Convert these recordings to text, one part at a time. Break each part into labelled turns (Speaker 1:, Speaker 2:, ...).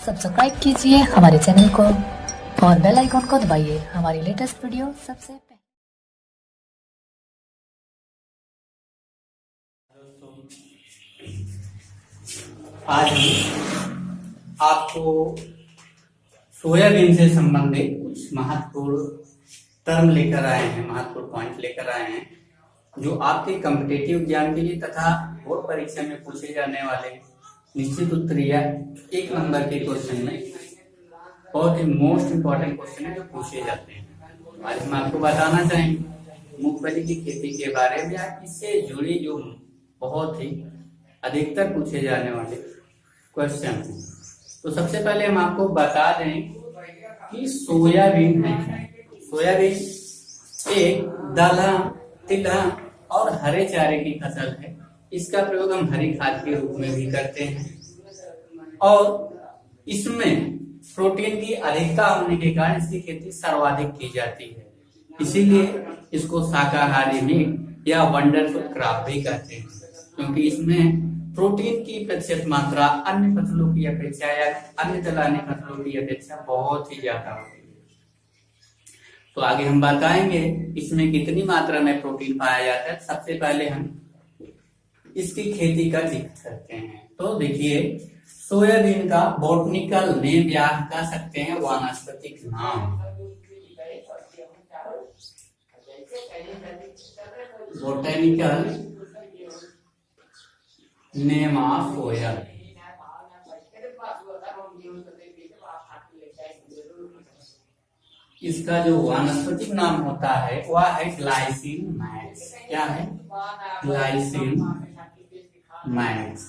Speaker 1: Subscribe कीजिए हमारे channel को और बेल आइकॉन को दबाइए हमारी लेटेस्ट वीडियो सबसे पहले।
Speaker 2: आज हम आपको सोयाबीन से संबंधित कुछ महत्वपूर्ण टर्म लेकर आए हैं, महत्वपूर्ण पॉइंट लेकर आए हैं जो आपके कॉम्पिटिटिव एग्जाम के लिए तथा बोर्ड परीक्षा में पूछे जाने वाले निश्चित उत्तरीय 1 नंबर के क्वेश्चन में बहुत ही मोस्ट इम्पोर्टेंट क्वेश्चन है जो पूछे जाते हैं। आज हम आपको बताना चाहेंगे मूंगफली की खेती के बारे में या इससे जुड़ी जो बहुत ही अधिकतर पूछे जाने वाले क्वेश्चन हैं। तो सबसे पहले हम आपको बता दें कि सोयाबीन है। सोयाबीन एक दलहन, तिलहन और हरे चारे की फसल है। इसका प्रयोग हम हरी खाद के रूप में भी करते हैं और इसमें प्रोटीन की अधिकता होने के कारण इसकी खेती सर्वाधिक की जाती है। इसीलिए इसको शाकाहारी मीट या वंडरफुल क्रॉप भी कहते हैं, क्योंकि इसमें प्रोटीन की प्रतिशत मात्रा अन्य फसलों की अपेक्षा या अन्य दलहनी फसलों की अपेक्षा बहुत ही ज्यादा होती है। तो आगे हम बताएंगे इसमें कितनी मात्रा में प्रोटीन पाया जाता है। सबसे पहले हम इसकी खेती का जिक्र करते हैं। तो देखिए, सोयाबीन का बॉटनिकल नेम या कह सकते हैं वानस्पतिक नाम, बोटेनिकल नेम ऑफ सोयाबीन। इसका जो वानस्पतिक नाम होता है वह है ग्लाइसिन मैक्स। क्या है? Glycine max.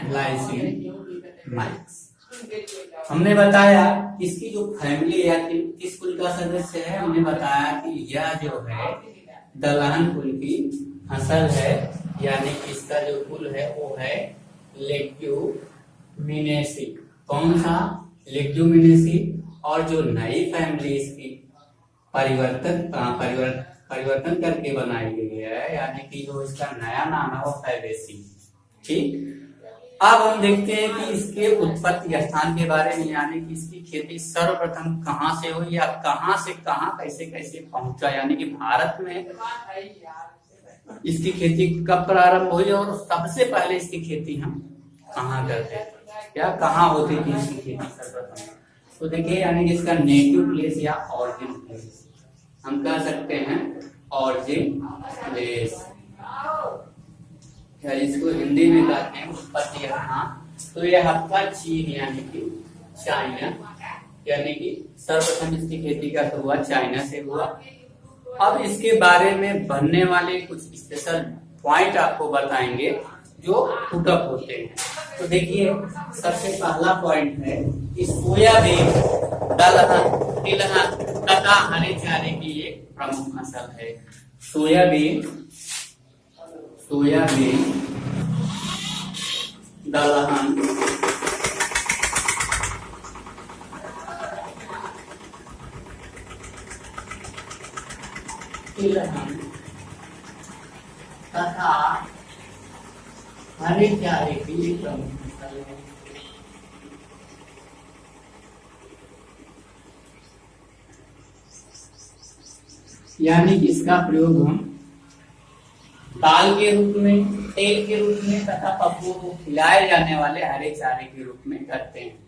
Speaker 2: Glycine max. हमने बताया इसकी जो फैमिली या किस कुल का सदस्य है, हमने बताया कि यह जो है दलहन कुल की फसल है, यानी इसका जो कुल है वो है लेग्यूमिनेसी। कौन सा? लेग्यूमिनेसी। और जो नई फैमिली इसकी परिवर्तन करके बनाई गई है, यानी कि जो इसका नया नाम है वो फैबेसी। ठीक। अब हम देखते हैं कि इसके उत्पत्ति स्थान के बारे में, यानी कि इसकी खेती सर्वप्रथम कहाँ से हुई या कहाँ से कहाँ कैसे कैसे पहुंचा, यानी कि भारत में इसकी खेती कब प्रारंभ हुई और सबसे पहले इसकी खेती हम कहाँ करते थे, या कहाँ होती थी इसकी खेती सर्वप्रथम। तो देखिए, यानी कि इसका नेटिव प्लेस या ऑरिजिन प्लेस हम कह सकते हैं, ऑरिजिन प्लेस या इसको हिंदी में कहते हैं उत्पत्ति स्थान। तो यह आपका चीन यानी कि चाइना, यानी कि सर्वप्रथम इसकी खेती का शुरुआत चाइना से हुआ। अब इसके बारे में बनने वाले कुछ स्पेशल पॉइंट आपको बताएंगे जो पुटअप होते हैं। तो देखिए, सबसे पहला पॉइंट है कि सोयाबीन दलहन, तिलहन तथा हरे चारे की एक प्रमुख फसल है। सोयाबीन दलहन तिलहन तथा हरे चारे की एक प्रमुख फसल है। यानी कि इसका प्रयोग हम दाल के रूप में, तेल के रूप में तथा पशुओं को खिलाए जाने वाले हरे चारे के रूप में करते हैं।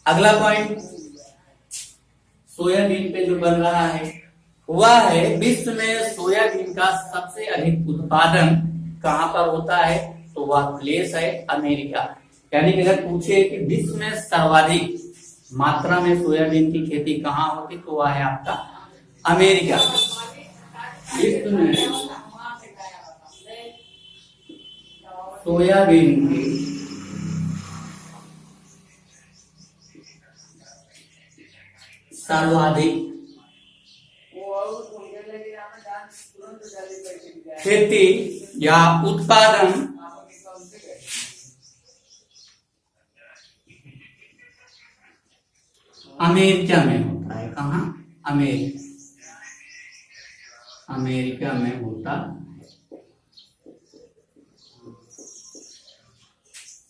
Speaker 2: अगला पॉइंट सोयाबीन पे जो बन रहा है वह है विश्व में सोयाबीन का सबसे अधिक उत्पादन कहां पर होता है, तो वह प्लेस है अमेरिका। यानी कि अगर पूछे कि विश्व में सर्वाधिक मात्रा में सोयाबीन की खेती कहां होती, तो वह है आपका अमेरिका। विश्व में सोयाबीन की सर्वाधिक खेती या उत्पादन अमेरिका में होता है। कहाँ? अमेरिका में होता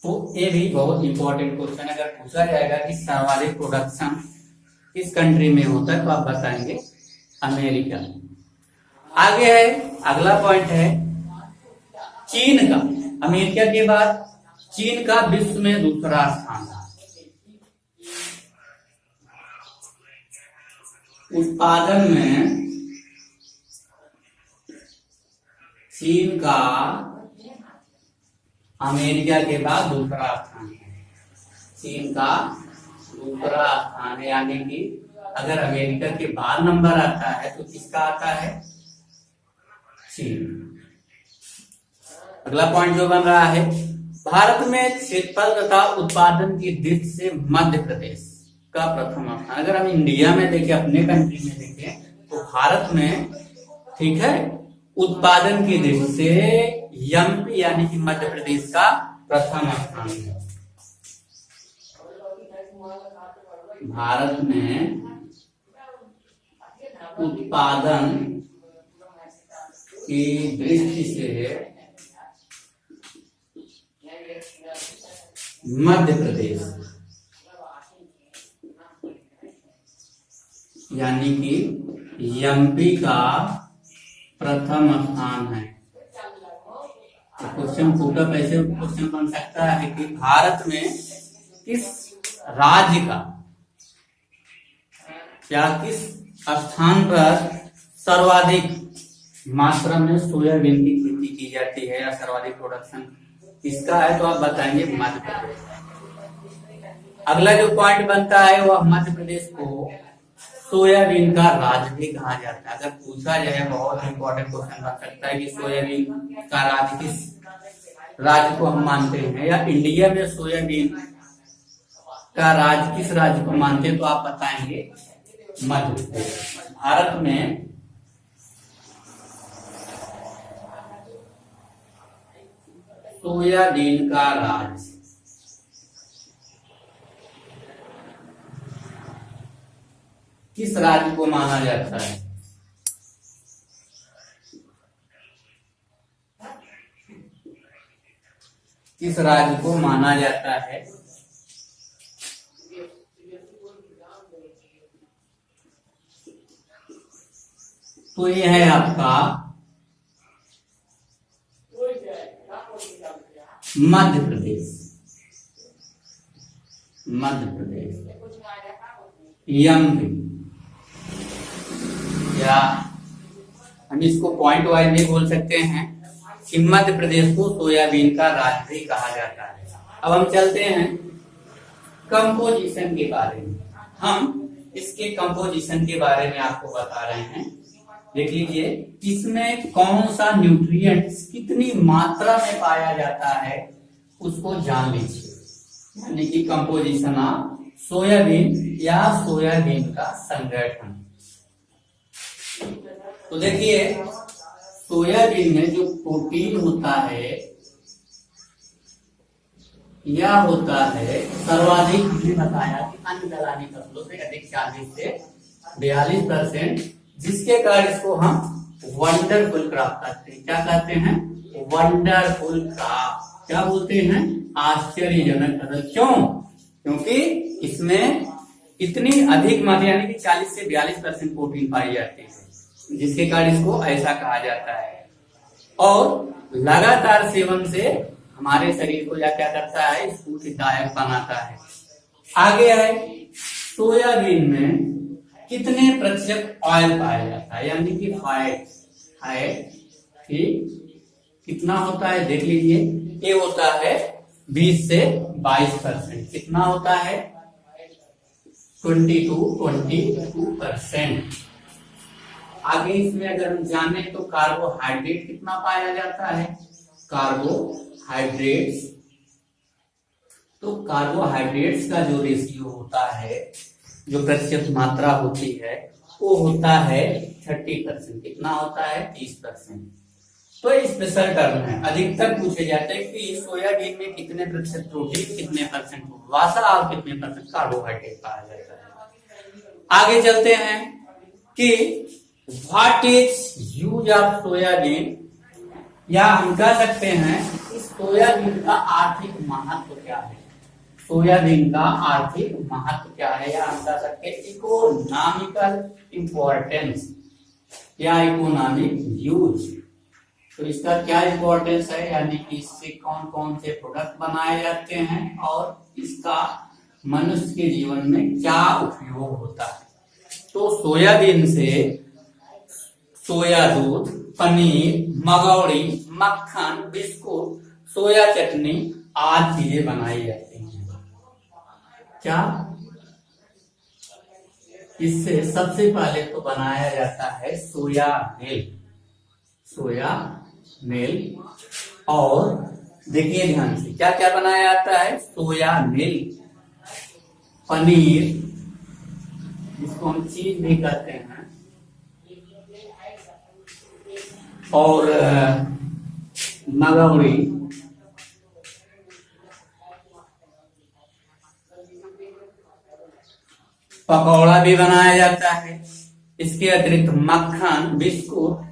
Speaker 2: तो ये भी बहुत इंपॉर्टेंट क्वेश्चन अगर पूछा जाएगा कि सर्वाधिक प्रोडक्शन किस कंट्री में होता है तो आप बताएंगे अमेरिका। आगे है अगला पॉइंट है चीन का। अमेरिका के बाद चीन का विश्व में दूसरा स्थान है। उत्पादन में चीन का अमेरिका के बाद दूसरा स्थान है। चीन का दूसरा स्थान है, यानी कि अगर अमेरिका के बाद नंबर आता है तो किसका आता है? चीन। अगला पॉइंट जो बन रहा है, भारत में क्षेत्रफल तथा उत्पादन की दृष्टि से मध्य प्रदेश का प्रथम स्थान। अगर हम इंडिया में देखें, अपने कंट्री में देखें तो भारत में, ठीक है, उत्पादन की दृष्टि से एमपी यानी कि मध्य प्रदेश का प्रथम स्थान है। भारत में उत्पादन की दृष्टि से मध्य प्रदेश यानी कि एमपी का प्रथम स्थान है। क्वेश्चन पुटअप ऐसे क्वेश्चन बन सकता है कि भारत में किस राज्य का या किस स्थान पर सर्वाधिक मात्रा में सोयाबीन की खेती की जाती है या सर्वाधिक प्रोडक्शन किसका है, तो आप बताएंगे मध्य प्रदेश। अगला जो पॉइंट बनता है वह मध्य प्रदेश को सोयाबीन का राज्य भी कहा जाता है। अगर पूछा जाए, बहुत इंपॉर्टेंट क्वेश्चन बन सकता है कि सोयाबीन का राज्य किस राज्य को हम मानते हैं, या इंडिया में सोयाबीन का राज्य किस राज्य को मानते हैं, तो आप बताएंगे मध्य प्रदेश। भारत में सोयाबीन का राज्य किस राज्य को माना जाता है? किस राज्य को माना जाता है? तो ये है आपका मध्य प्रदेश। मध्य प्रदेश एमपी, या हम इसको पॉइंट वाइज भी बोल सकते हैं कि मध्य प्रदेश को सोयाबीन का राज्य भी कहा जाता है। अब हम चलते हैं कंपोजिशन के बारे में। हम इसके कंपोजिशन के बारे में आपको बता रहे हैं। देख लीजिए, इसमें कौन सा न्यूट्रिएंट्स कितनी मात्रा में पाया जाता है उसको जान लीजिए, यानी कि कंपोजिशन ऑफ सोयाबीन या सोयाबीन का संगठन। तो देखिए, सोयाबीन में जो प्रोटीन होता है यह होता है सर्वाधिक, हमने बताया कि अन्य दलहनी फसलों से अधिक 40 से 42%, जिसके कारण इसको हम वंडरफुल क्रॉप कहते हैं। क्या कहते हैं? Wonderful crop. क्या बोलते हैं? आश्चर्यजनक फसल। क्यों? क्योंकि इसमें इतनी अधिक मात्रा यानी कि 40 से 42% प्रोटीन पाई जाती है, जिसके कारण इसको ऐसा कहा जाता है। और लगातार सेवन से हमारे शरीर को क्या करता है? स्फूर्तिदायक बनाता है। आगे है, सोयाबीन में कितने प्रतिशत ऑयल पाया जाता है, यानी कि फैट है, ठीक कितना होता है? देख लीजिए, ये होता है 20 से 22%। कितना होता है? 22%। आगे इसमें अगर हम जाने तो कार्बोहाइड्रेट कितना पाया जाता है? कार्बोहाइड्रेट्स, तो कार्बोहाइड्रेट्स का जो रेशियो होता है, जो प्रतिशत मात्रा होती है, वो होता है 30%। कितना होता है? 30%। तो स्पेशल टर्म है, अधिकतर पूछे जाते हैं कि सोयाबीन में कितने प्रतिशत प्रोटीन, कितने परसेंट वसा और कितने परसेंट कार्बोहाइड्रेट पाया जाता है। आगे चलते हैं कि what is use of soybean, या हम कह सकते हैं इस सोयाबीन का आर्थिक महत्व क्या है? सोयाबीन का आर्थिक महत्व क्या है, या हम बता सकते हैं इकोनॉमिकल इंपॉर्टेंस या इकोनॉमिक यूज। तो इसका क्या इंपॉर्टेंस है, यानी कि इससे कौन कौन से प्रोडक्ट बनाए जाते हैं और इसका मनुष्य के जीवन में क्या उपयोग होता है। तो सोयाबीन से सोया दूध, पनीर, मगौड़ी, मक्खन, बिस्कुट, सोया चटनी आदि चीजें बनाई जाती हैं। क्या इससे सबसे पहले तो बनाया जाता है सोया मिल्क। सोया मिल्क, और देखिए ध्यान से क्या क्या बनाया जाता है, सोया मिल्क, पनीर जिसको हम चीज भी कहते हैं, और मगौड़ी, पकौड़ा भी बनाया जाता है। इसके अतिरिक्त मक्खन, बिस्कुट,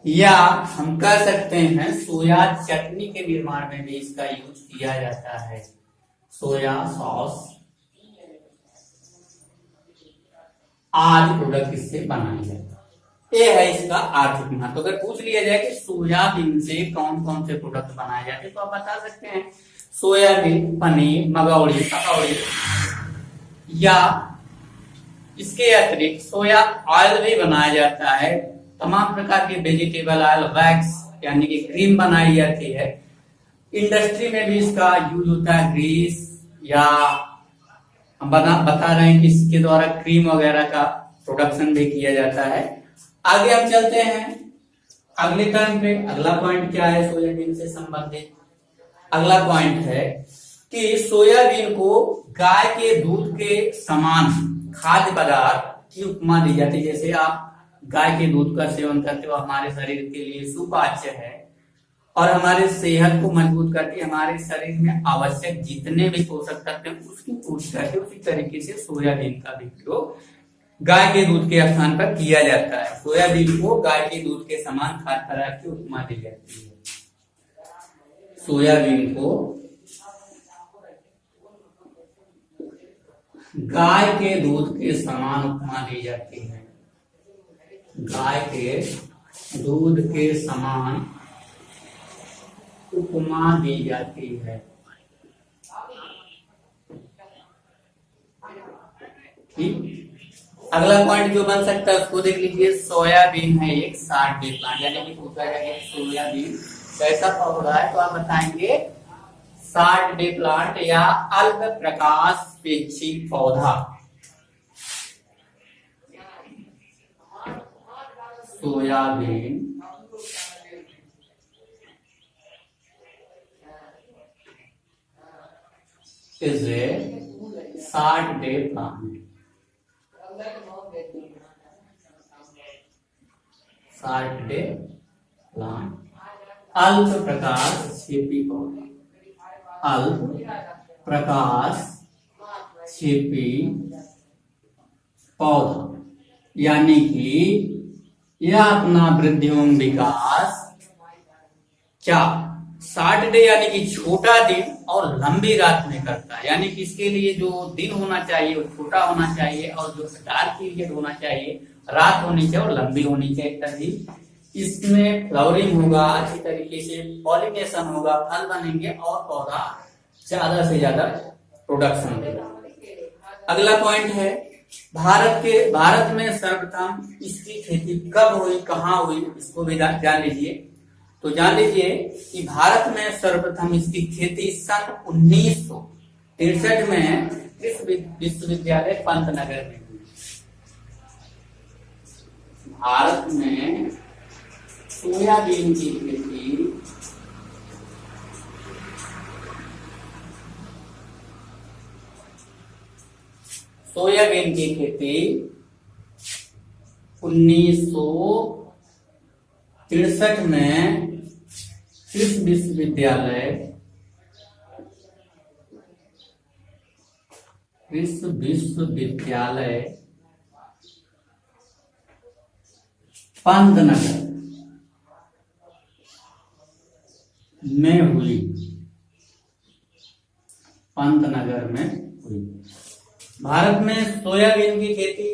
Speaker 2: या हम कह सकते हैं सोया चटनी के निर्माण में भी इसका यूज किया जाता है। सोया सॉस आदि प्रोडक्ट इससे बनाए जाते हैं। ये है इसका आर्थिक महत्व। अगर पूछ लिया जाए कि सोयाबीन से कौन कौन से प्रोडक्ट बनाए जाते हैं तो आप बता सकते हैं सोयाबीन, पनीर, मगौड़ी, पकौड़ी, या इसके अतिरिक्त सोया ऑयल भी बनाया जाता है। तमाम प्रकार के वेजिटेबल ऑयल, वैक्स यानी कि क्रीम बनाई जाती है। इंडस्ट्री में भी इसका यूज होता है, ग्रीस, या हम बता रहे हैं कि इसके द्वारा क्रीम वगैरह का प्रोडक्शन भी किया जाता है। आगे हम चलते हैं अगले टर्म पे। अगला पॉइंट क्या है सोयाबीन से संबंधित? अगला पॉइंट है कि सोयाबीन को गाय के दूध के समान खाद्य पदार्थ की उपमा दी जाती है। जैसे आप गाय के दूध का सेवन करते हो, हमारे शरीर के लिए सुपाच्य है और हमारे सेहत को मजबूत करती है। हमारे शरीर में आवश्यक जितने भी पोषक तत्व हैं उसकी पूर्ति करती है। उसी तरीके से सोयाबीन का भी प्रयोग गाय के दूध के स्थान पर किया जाता है। सोयाबीन को गाय के दूध के समान खाद्य पदार्थ की उपमा दी जाती है। सोयाबीन को गाय के दूध के समान उपमा दी जाती है। गाय के दूध के समान उपमा दी जाती है। ठीक, अगला पॉइंट जो बन सकता है उसको देख लीजिए। सोयाबीन है एक शार्ट डे प्लांट, यानी कि पूछा जाएगा सोयाबीन कैसा पौधा है तो आप बताएंगे शार्ट डे प्लांट या अल्प प्रकाश पेक्षी पौधा। Soybean is a short day plant. short day plant. अल्प प्रकाश छेपी पौधा। अल्प प्रकाश छेपी पौधा, यानी कि यह अपना वृद्धि एवं विकास क्या 60 डे यानी कि छोटा दिन और लंबी रात में करता है। यानी कि इसके लिए जो दिन होना चाहिए वो छोटा होना चाहिए और जो डार्क पीरियड होना चाहिए रात होनी चाहिए और लंबी होनी चाहिए, तभी इसमें फ्लावरिंग होगा, अच्छी तरीके से पॉलिनेशन होगा, फल बनेंगे और पौधा ज्यादा से ज्यादा प्रोडक्शन देगा। अगला पॉइंट है भारत में सर्वप्रथम इसकी खेती कब हुई, कहाँ हुई, इसको भी जान लीजिए। तो जान लीजिए कि भारत में सर्वप्रथम इसकी खेती सन 1963 में कृषि विश्वविद्यालय पंतनगर में हुई। भारत में सोयाबीन की खेती सोयाबीन की खेती 1963 में कृषि विश्वविद्यालय कृषि विश्वविद्यालय पंतनगर में हुई, पंतनगर में हुई। भारत में सोयाबीन की खेती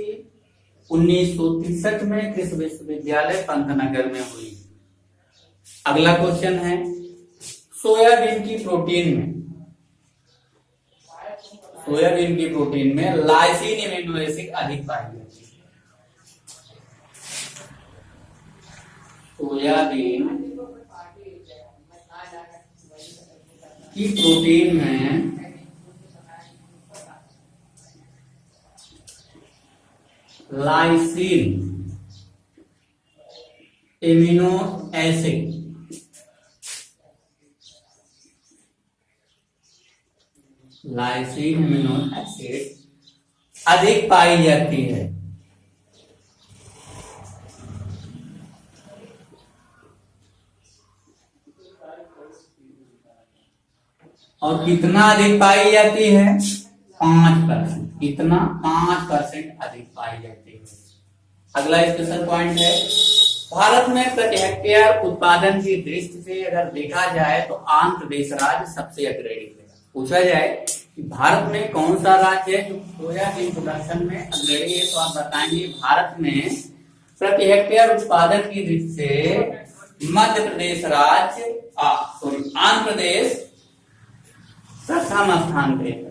Speaker 2: 1963 में कृषि विश्वविद्यालय पंतनगर में हुई। अगला क्वेश्चन है, सोयाबीन की प्रोटीन में लाइसिन एमिनो एसिड अधिक पाई जाती है। सोयाबीन की प्रोटीन में लाइसिन एमिनो एसिड अधिक पाई जाती है। और कितना अधिक पाई जाती है? 5%। कितना? 5% अधिक पाई जाती है। अगला स्पेशल पॉइंट है, भारत में प्रति हेक्टेयर उत्पादन की दृष्टि से अगर देखा जाए तो आंध्र प्रदेश राज्य सबसे अग्रणी है। पूछा जाए कि भारत में कौन सा राज्य है जो सोयाबीन प्रोडक्शन में अग्रणी है, तो आप बताएंगे भारत में प्रति हेक्टेयर उत्पादन की दृष्टि से मध्य प्रदेश राज्य आंध्र प्रदेश प्रथम स्थान पे है।